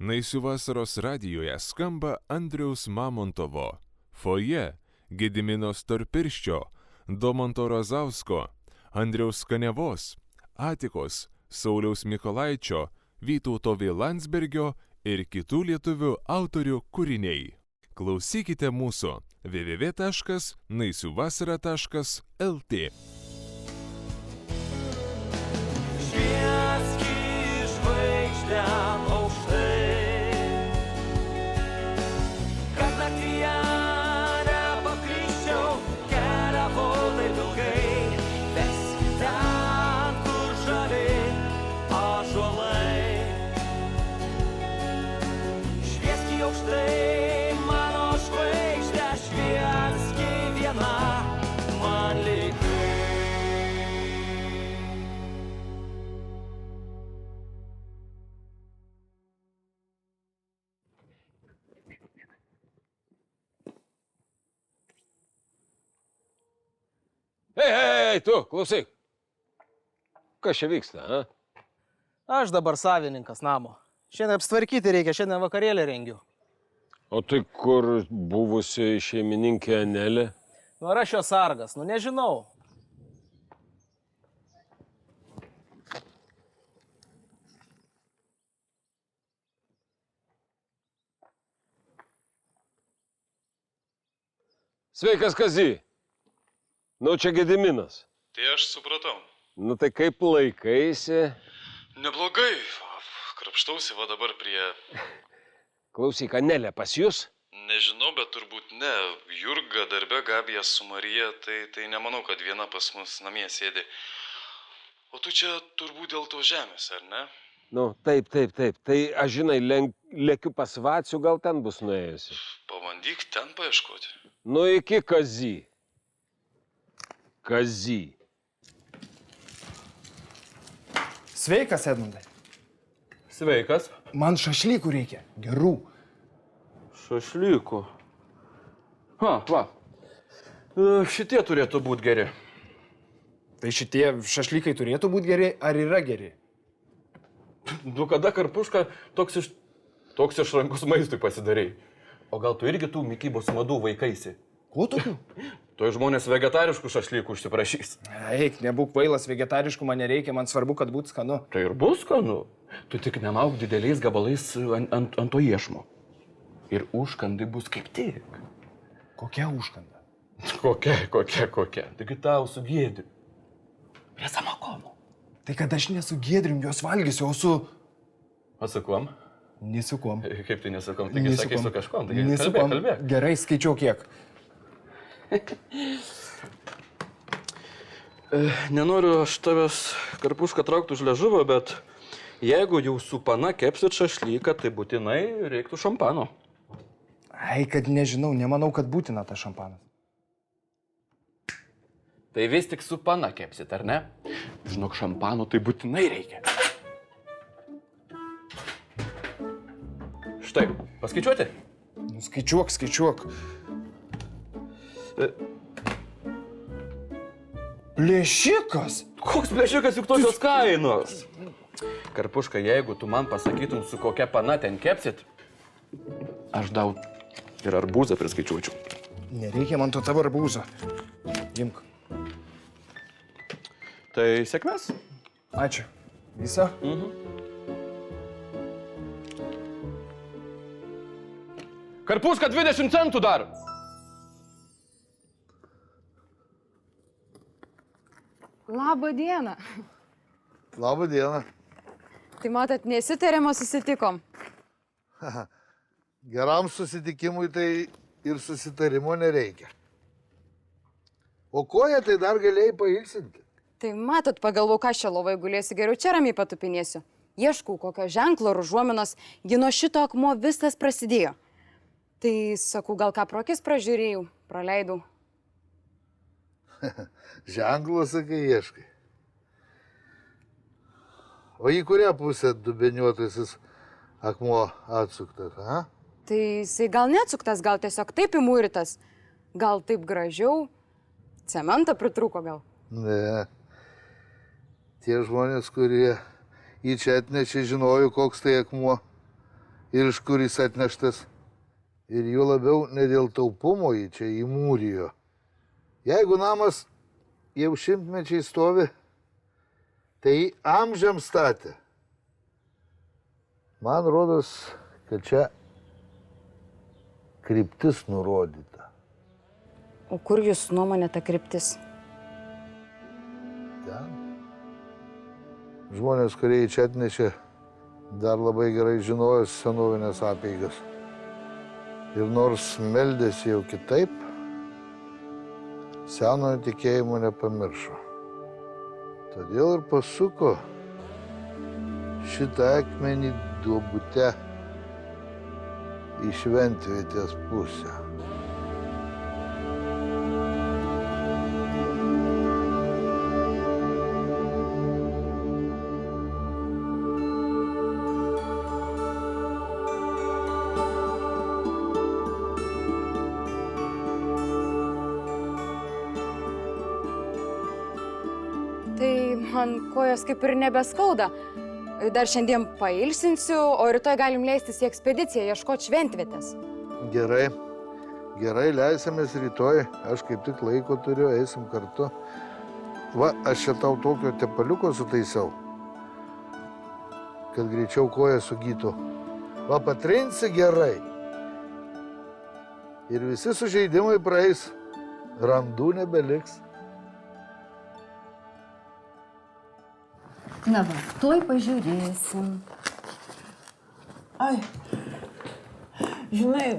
Naisių vasaros radijoje skamba Andriaus Mamontovo, Foje, Gedimino Storpirščio, Domanto Razausko, Andriaus Kaniavos, Atikos, Sauliaus Mykolaičio, Vytauto V. Landsbergio ir kitų lietuvių autorių kūriniai. Klausykite mūsų www.naisiuvasara.lt. Ei, tu, klausyk. Kas čia vyksta, a? Aš dabar savininkas namo. Šiandien apsitvarkyti reikia, šiandien vakarėlį rengiu. O tai kur buvusi šeimininkė Anelė? Nu, ar aš jos sargas? Nu, nežinau. Sveikas, Kazy. Nu, čia Gediminas. Tai aš supratau. Nu, tai kaip laikaisi? Neblogai. Krapštausi va dabar prie... Klausyk, Anelė pas jūs? Nežinau, bet turbūt ne. Jurga darbe, Gabija su Marija, tai nemanau, kad viena pas mus namie sėdi. O tu čia turbūt dėl to žemės, ar ne? Nu, taip. Tai aš žinai, lėkiu pas Vacių, gal ten bus nuėjusi. Pabandyk ten paieškoti. Nu, iki Kazy. Kazy. Sveikas, Edmundai. Sveikas. Man šašlykų reikia. Gerų. Šašlykų. Va. Šitie turėtų būti geri. Tai šitie šašlykai turėtų būti geri, ar yra geri? Nu, kada Karpuška toks išrankus maistui pasidarei? O gal tu irgi tų mitybos madų vaikaisi? Ko tokių? Tuoj žmonės vegetariškų šašlykų užsiprašys. Eik, nebūk kvailas, vegetariškų man nereikia, man svarbu, kad būtų skanu. Tai ir bus skanu. Tu tik nemauk dideliais gabalais ant to iešmo. Ir užkandai bus kaip tik. Kokia užkanda? Kokia? Taigi tau su Giedriu. Prie samakono. Tai kad aš nesu Giedrium, jos valgysiu, o su... O su kuom? Nesukuom. Kaip tai nesukom? Taigi sakai su kažkom. Taigi Nesukuom. kalbėk. Gerai, skaičiau kiek. Nenoriu aš tavęs, Karpuška, traukti už liežuvio, bet jeigu jau su pana kepsit šašlyką, tai būtinai reiktų šampano. Ai, kad nežinau, nemanau, kad būtina tas šampanas. Tai vis tik su pana kepsit, ar ne? Žinok, šampano tai būtinai reikia. Štai, paskaičiuoti? Nu, skaičiuok. Plėšikas? Koks plėšikas, juk tokios kainos? Karpuška, jeigu tu man pasakytum, su kokia pana ten kepsit, aš tau ir arbūzą priskaičiuočiau. Nereikia man to tavo arbūzo. Imk. Tai sėkmės? Ačiū. Visa? Karpuška, 20 centų dar! Labą dieną. Labą dieną. Tai matot, nesitarėm, o susitikom. Geram susitikimui tai ir susitarimo nereikia. O koją tai dar galėjai pailsinti. Tai matot, pagalvojau, ką čia lovai gulėsiu, geriau čia ramiai patupinėsiu. Ieškau kokio ženklo ar užuominos, gi nuo šito akmuo viskas prasidėjo. Tai sakau, gal ką pro akis pražiūrėjau, praleidau. Ženklo, sakai, ieškai. O į kurią pusę dubeniuotasis akmuo atsuktas, a? Tai jisai gal neatsuktas, gal tiesiog taip įmūrytas. Gal taip gražiau. Cementą pritrūko gal. Ne. Tie žmonės, kurie jį čia atnešė, žinojo, koks tai akmuo. ir iš kur jis atneštas. Ir juo labiau ne dėl taupumo jį čia įmūrijo. Jeigu namas jau šimtmečiai stovi, tai jį amžiam statė. Man rodos, kad čia kryptis nurodyta. O kur jūsų nuomonė ta kryptis? Ten. Žmonės, kurie jį čia atnešė, dar labai gerai žinojo senovinės apeigas. Ir nors meldėsi jau kitaip, senojo tikėjimo nepamiršo. Todėl ir pasuko šitą akmenį duobute į šventvietės pusę. Tai man kojos kaip ir nebeskauda. Dar šiandien pailsinsiu, o rytoj galim leistis į ekspediciją, ieškoti šventvietės. Gerai, gerai, leisimės rytoj. Aš kaip tik laiko turiu, eisim kartu. Va, aš čia tau tokio tepaliuko sutaisiau, kad greičiau koja sugytų. Va, patrinsi gerai. Ir visi sužeidimai praeis, randų nebeliks. Na va, tuoj pažiūrėsim. Ai, žinai,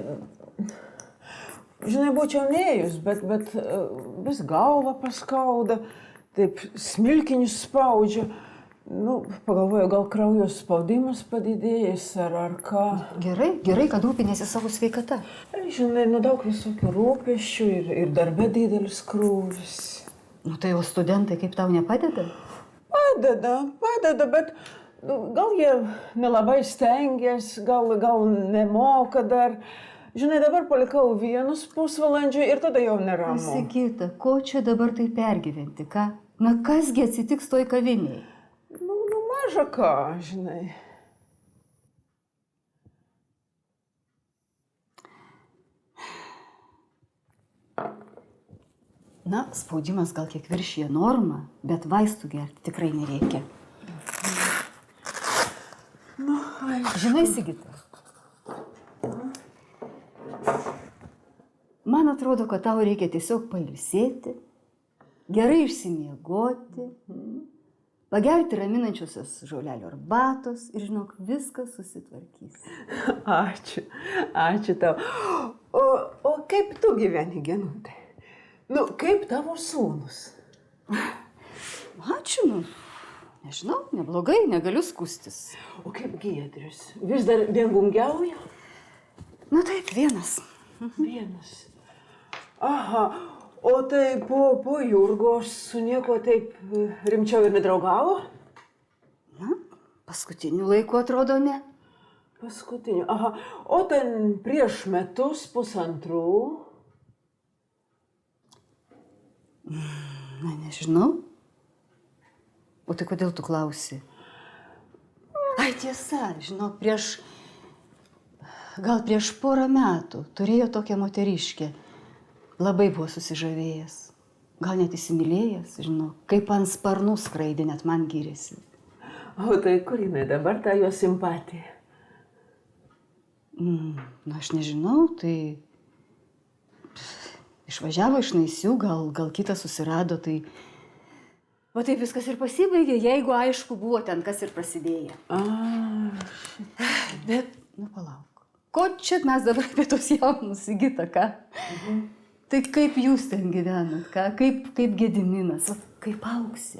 būčiau neėjus, bet vis galva paskauda, taip smilkinius spaudžia. Nu, pagalvoju, gal kraujo spaudimas padidėjęs ar ką. Gerai, kad rūpinėsi savo sveikata. Žinai, daug visokių rūpesčių ir darbe didelis krūvis. Nu tai jau studentai kaip tau nepadeda? Padeda, bet gal jie nelabai stengiasi, gal nemoka dar. Žinai, dabar palikau vienus pusvalandžių ir tada jau neramu. Sigita, ko čia dabar tai pergyventi, ką? Na kasgi atsitiks toj kavinėje? Nu, maža ką, žinai. Na, spaudimas gal kiek viršyje normą, bet vaistų gerti tikrai nereikia. Žinai, Sigita, man atrodo, kad tau reikia tiesiog pailsėti, gerai išsimiegoti, pagerti raminančiosios žolelio arbatos ir, žinok, viskas susitvarkys. Ačiū tau. O kaip tu gyveni, Genutė? Nu, kaip tavo sūnus? Ačiū, nežinau, neblogai, negaliu skųstis. O kaip Giedrius? Vis dar viengungiauja? Na taip, vienas. Vienas. Aha, o tai po Jurgos su nieko taip rimčiau ir nedraugavo? Na, paskutiniu laiku atrodo ne. Paskutiniu, aha. O ten prieš metus, pusantrų? Na, nežinau. O tai kodėl tu klausi? Ai, tiesa, žinok, gal prieš porą metų turėjo tokią moteriškę. Labai buvo susižavėjęs. Gal net įsimylėjęs, žinok, kaip ant sparnų skraidė, net man gyrėsi. O tai kur jinai dabar ta jo simpatija? Na, aš nežinau, tai išvažiavo iš Naisių, gal kitą susirado, tai... Va taip viskas ir pasibaigė, jeigu aišku buvo ten, kas ir prasidėjo. Bet, nu palauk, ko čia mes dabar apie tos jaunus, Sigita, ką? Tai kaip jūs ten gyvenat, ką? Kaip Gediminas, kaip auksi?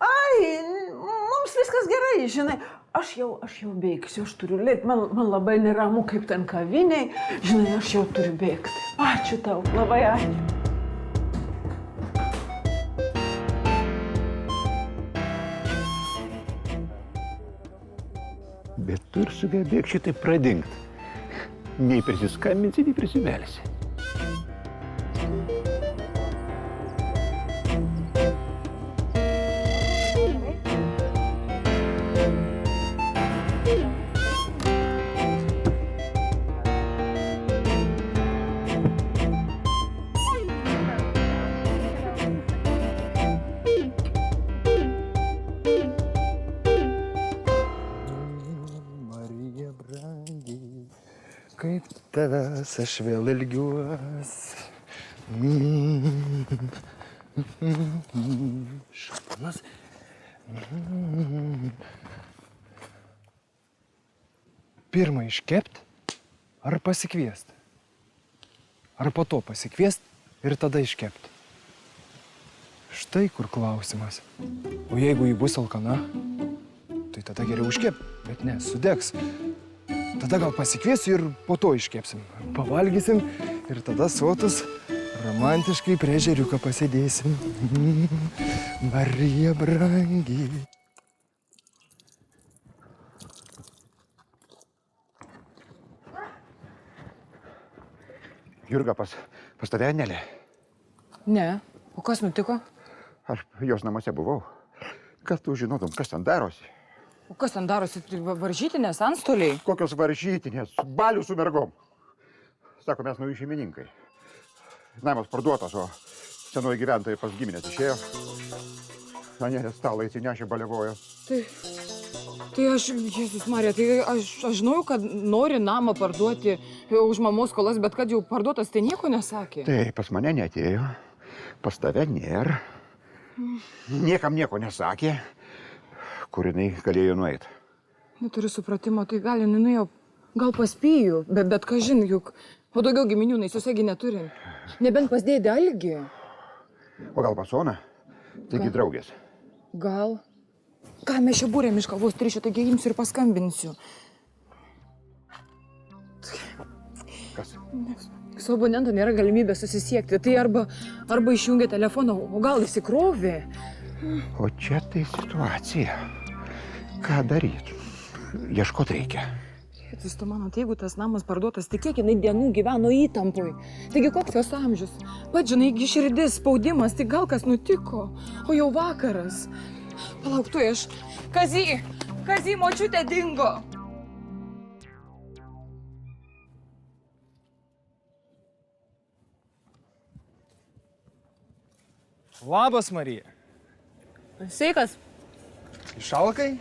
Ai, mums viskas gerai, žinai. Aš jau bėgsiu, aš turiu lėkti. Man labai neramu, kaip ten kaviniai. Žinai, aš jau turiu bėgti. Ačiū tau, labai ačiū. Bet tu ir sugebėk šitai pradingt. Nei prisiskambinsi, nei prisivelsi. tavęs aš vėl ilgiuos. Šapanas. Pirmą iškept ar pasikviest? Ar po to pasikviest ir tada iškept? Štai kur klausimas. O jeigu jį bus alkana, tai tada geriau iškep, bet ne, sudegs. Tada gal pasikviesiu ir po to iškepsim. Pavalgysim ir tada sotus romantiškai prie ežeriuką pasėdėsim. Marija brangi. Jurga pas tave, Nelė? Ne. O kas nutiko? Aš jos namuose buvau. Kad tu žinotum, kas ten darosi? O kas ten darosi? Varžytinės, antstoliai? Kokios varžytinės? Balių su mergom. Sako, mes nauji šeimininkai. Namas parduotas, o senoji gyventojai pas giminės išėjo. Anelė stalą įsinešė, baliavojo. Tai aš, Jėzus Marija, tai aš žinojau, kad nori namą parduoti už mamos skolas, bet kad jau parduotas, tai nieko nesakė. Tai pas mane neatėjo, pas tave nėra. Niekam nieko nesakė, kur jinai galėjo nueiti. Neturiu supratimo, tai gal jinai nuėjo, gal paspėjų, bet kažin, juk o daugiau giminių naisiusegi neturim. Nebent pas dėdę Algį. O gal pas Oną? Taigi draugės. Gal. Ką mes čia būrėm iš kalvos trišio, taigi imsiu ir paskambinsiu. Kas? Su abonentu nėra galimybės susisiekti, tai arba išjungia telefoną, o gal įsikrovė. O čia tai situacija. Ką daryti? Ieškot reikia. Jėzus, tu manot, jeigu tas namas parduotas, tai kiek jinai dienų gyveno įtampoj. Taigi koks jos amžius? Pat žinai, širdis, spaudimas, tai gal kas nutiko? O jau vakaras. Palauk, tu aš. Kazy, močiutė dingo. Labas, Marija. Sveikas. Išalkai?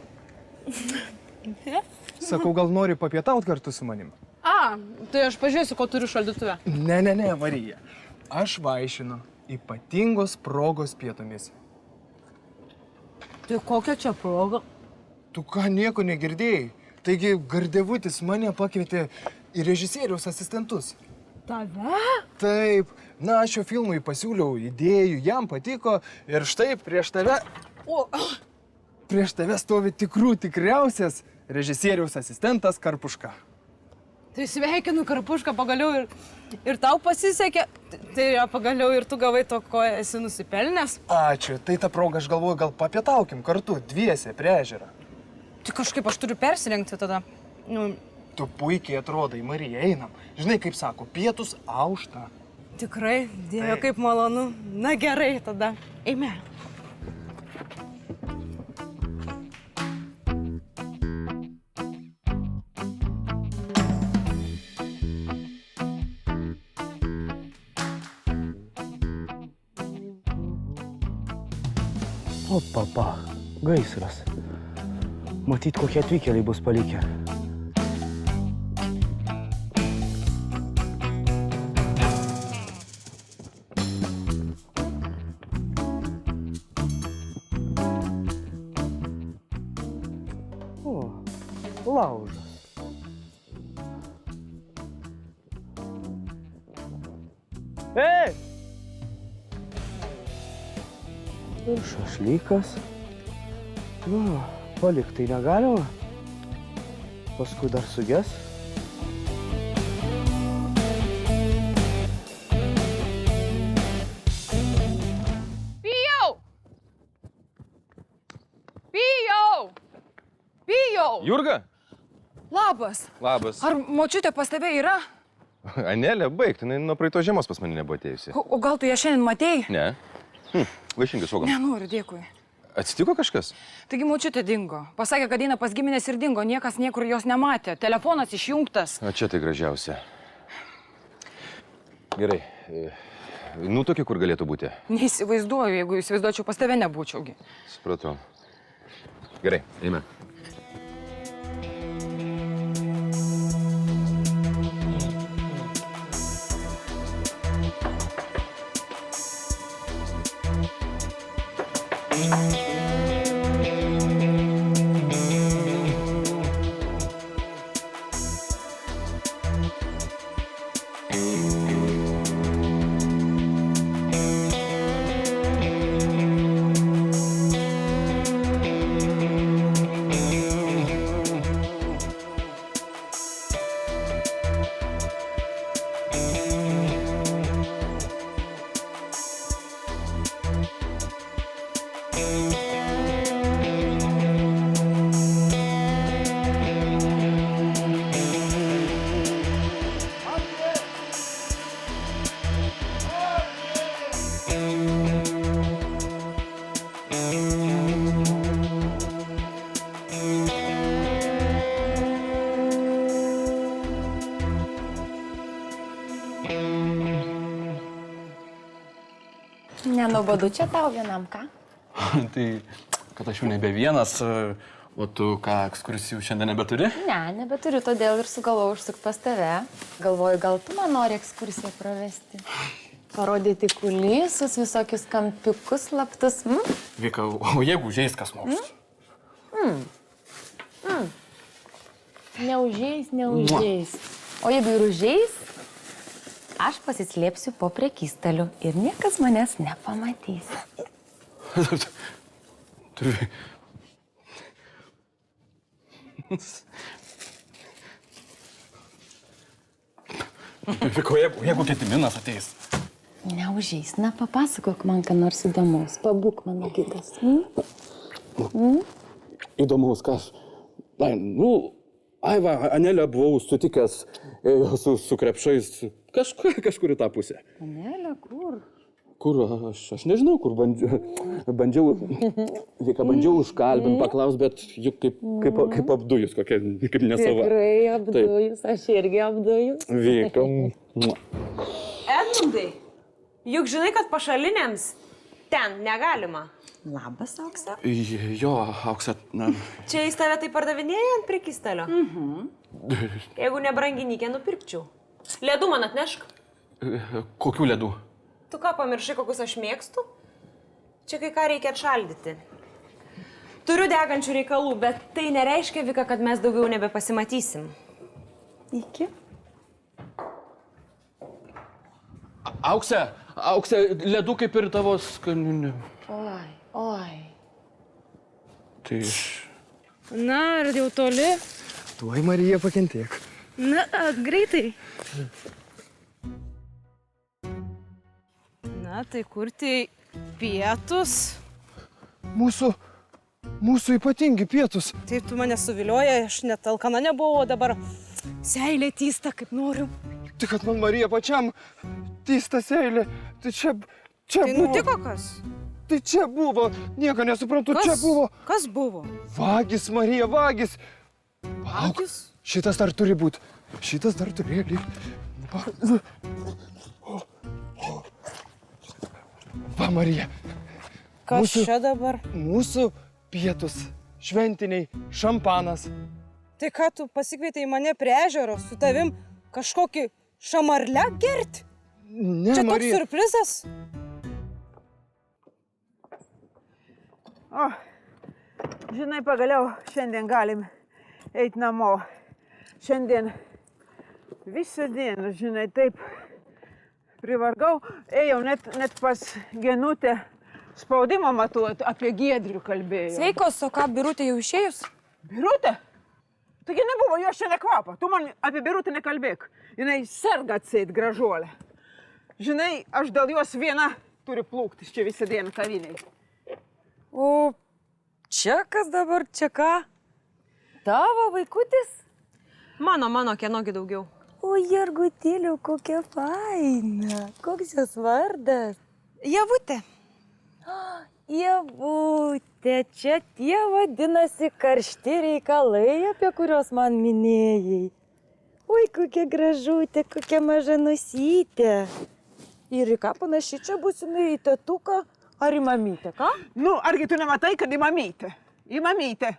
Sakau, gal nori papietaut kartu su manim? Tai aš pažiūrėsiu, ko turiu šaldytuve. Ne, Marija. Aš vaišinu ypatingos progos pietomis. Tai kokia čia proga? Tu ką, nieko negirdėjai? Taigi Gardevutis mane pakvietė į režisieriaus asistentus. Tave? Taip. Na, aš šio filmui pasiūliau idėjų, jam patiko ir štai prieš tave stovi tikriausias režisieriaus asistentas Karpuška. Tai sveikinu, Karpuška, pagaliau ir tau pasisekė. Tai pagaliau ir tu gavai to, ko esi nusipelnęs. Ačiū. Tai ta proga aš galvoju, gal papietaukim kartu, dviese prie ežero. Tai kažkaip aš turiu persirengti tada. Tu puikiai atrodai, Marija, einam. Žinai, kaip sako, pietus aušta. Tikrai, Dieve, kaip malonu. Na gerai, tada eime. O, papa, gaisras. Matyt, kokie atvykėliai bus palikę. O, laužas. Ei! Ir šašlykas. Va, palik tai negalima. Paskui dar suges. Pijau! Jurga? Labas. Labas. Ar močiutė pas tave yra? Anelė, baig, jinai nuo praeito žiemos pas mane nebuvo atėjusi. O gal tu ją šiandien matei? Ne. Vaišingai suogam. Nenoriu, dėkui. Atsitiko kažkas? Taigi močiutė dingo. Pasakė, kad eina pas giminės ir dingo. Niekas niekur jos nematė. Telefonas išjungtas. O čia tai gražiausia. Gerai. Nutuoki, kur galėtų būti? Neįsivaizduoju, jeigu įsivaizduočiau, pas tave nebūčiaugi. Supratau. Gerai, eime. Nenuobodu čia tau vienam, ką? Tai, kad aš jau nebe vienas, o tu ką, ekskursijų šiandien nebeturi? Ne, nebeturiu, todėl ir sugalvojau užsukti pas tave. Galvoju, gal tu man nori ekskursiją pravesti? Parodyti kulisus, visokius kampiukus slaptus. Vika, o jeigu užeis kas nors? Neužeis. O jeigu ir užeis, aš pasislėpsiu po prekystaliu ir niekas manęs nepamatys. Turiu... Vika, jeigu Gediminas ateis? Neužeis. Na, papasakok man, ką nors įdomaus. Pabūk mano gidas. Įdomaus, kas? Ai, va, Anelę buvau sutikęs su krepšais kažkur į tą pusę. Anelė, kur? Kur? Aš nežinau, kur bandžiau užkalbint, paklaus, bet juk kaip apdujus, kokia, kaip nesava. Tikrai apdujus, aš irgi apdujus. Vika. Edmundai, juk žinai, kad pašaliniams ten negalima. Labas, Aukse. Jo, Aukse, na. Čia jis tave tai pardavinėja ant prekystalio? Jeigu nebranginikė, nupirkčiau. Ledų man atnešk. Kokių ledų? Tu ką, pamiršai, kokius aš mėgstu? Čia kai ką reikia atšaldyti. Turiu degančių reikalų, bet tai nereiškia, Vika, kad mes daugiau nebepasimatysim. Iki. Aukse, ledų kaip ir tavo skaninių. Oi. Tai... Na, ar jau toli? Tuoj, Marija, pakentėk. Na, greitai. Na, tai kur tai pietus? Mūsų ypatingi pietus. Taip, tu mane suvilioja, aš net alkana nebuvau, o dabar seilė tysta, kaip noriu. Tai kad man, Marija, pačiam tysta seilė. Tai čia Tai buvo. nutiko kas? Tai čia buvo. Nieko nesuprantu, čia buvo. Kas buvo? Vagis, Marija, vagis. Palauk, šitas dar turi būti. Šitas dar turėjo likti. Va, Marija. Kas čia dabar? Mūsų pietus, šventiniai, šampanas. Tai ką tu pasikvietei mane prie ežero, su tavim kažkokį šamarlę gert? Ne, čia Marija. toks surprizas? O, žinai, pagaliau šiandien galim eiti namo. Šiandien visą dieną, žinai, taip privargau. Ėjau net pas Genutę spaudimą matuoti, apie Giedrių kalbėjau. Sveikos, o ką, Birutė jau išėjus? Birutė? Taigi nebuvo, jos čia nekvapa. Tu man apie Birutę nekalbėk. Jinai serga atseit gražuolė. Žinai, aš dėl jos viena turiu plūktis čia visą dieną kaviniai. O čia kas dabar, čia ką? Tavo vaikutis? Mano, kienogi daugiau. O, Jergutėliau, kokia faina. Koks jos vardas? Javutė. Javutė, čia tie vadinasi karšti reikalai, apie kuriuos man minėjai. Oi, kokia gražutė, kokia maža nosytė. Ir į ką panaši čia būsime, į tetuką ar į mamytę, ką? Nu, argi tu nematai, kad į mamytę? Į mamytę.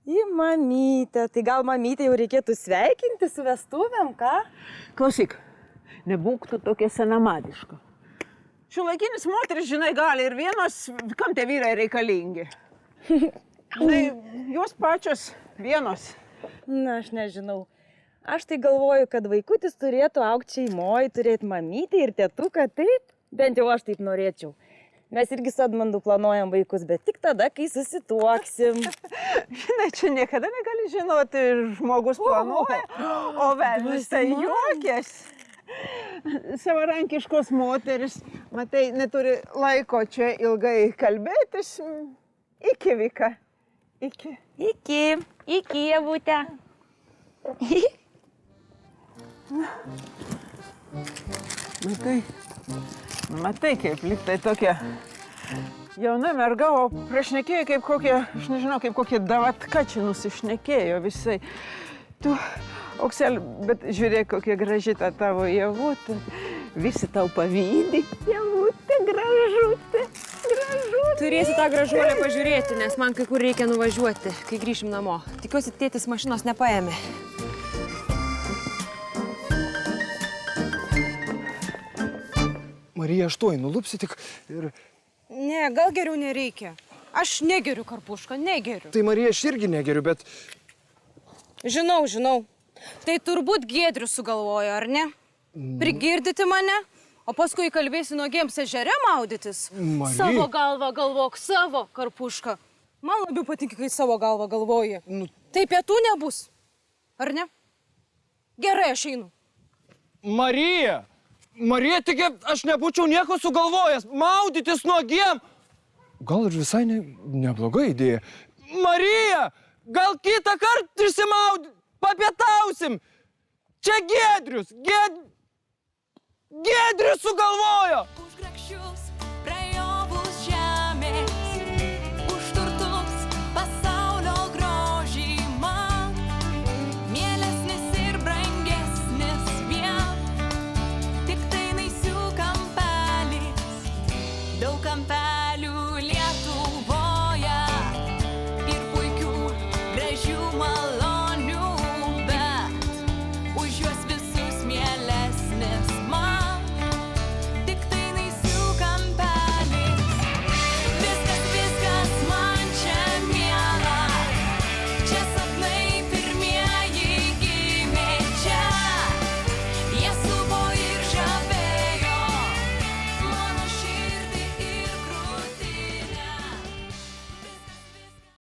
Į mamytę. Tai gal mamytę jau reikėtų sveikinti su vestuvėm, ką? Klausyk, nebūk tu tokia senamadiška. Šiuolaikinis moteris, žinai, gali ir vienos, kam tie vyrai reikalingi. Tai jos pačios vienos. Na, aš nežinau. Aš tai galvoju, kad vaikutis turėtų augti šeimoje, turėti mamytį ir tėtuką, taip? Bent jau aš taip norėčiau. Mes irgi su Edmundu planuojam vaikus, bet tik tada, kai susituoksim. Žinai, čia niekada negali žinoti, žmogus planuoja, o velnis tai juokės. Savarankiškos moteris, matai, neturi laiko čia ilgai kalbėtis. Iki, Vika. Iki. Iki, Ievute. Matai, kaip liktai tokia jauna merga, o prašnekėjo kaip kokie, aš nežinau, kaip kokie davatka čia nusišnekėjo visai. Tu, Oksel, bet žiūrėk, kokia graži ta tavo Ievutė. Visi tau pavydi. Ievutė, gražutė, gražutė. Turėsi tą gražuolę pažiūrėti, nes man kai kur reikia nuvažiuoti, kai grįšim namo. Tikiuosi, tėtis mašinos nepaėmė. Marija, aš tuoj nulupsi tik ir... Ne, gal geriau nereikia. Aš negeriu, Karpuška, negeriu. Tai Marija, aš irgi negeriu, bet... Žinau. Tai turbūt Giedrius sugalvojo, ar ne? Prigirdyti mane, o paskui kalbėsi nuogiems ežere maudytis. Marija. Savo galvą galvok, savo, Karpuška. Man labiau patinka, kai savo galvą galvoji. Tai pietų nebus, ar ne? Gerai, aš einu. Marija! Marija, tik aš nebūčiau nieko sugalvojęs. Maudytis nuogiem. Gal ir visai nebloga idėja. Marija! Gal kitą kartą išsimaudyt, papietausim. Čia Giedrius. Giedrius sugalvojo. Už grakščius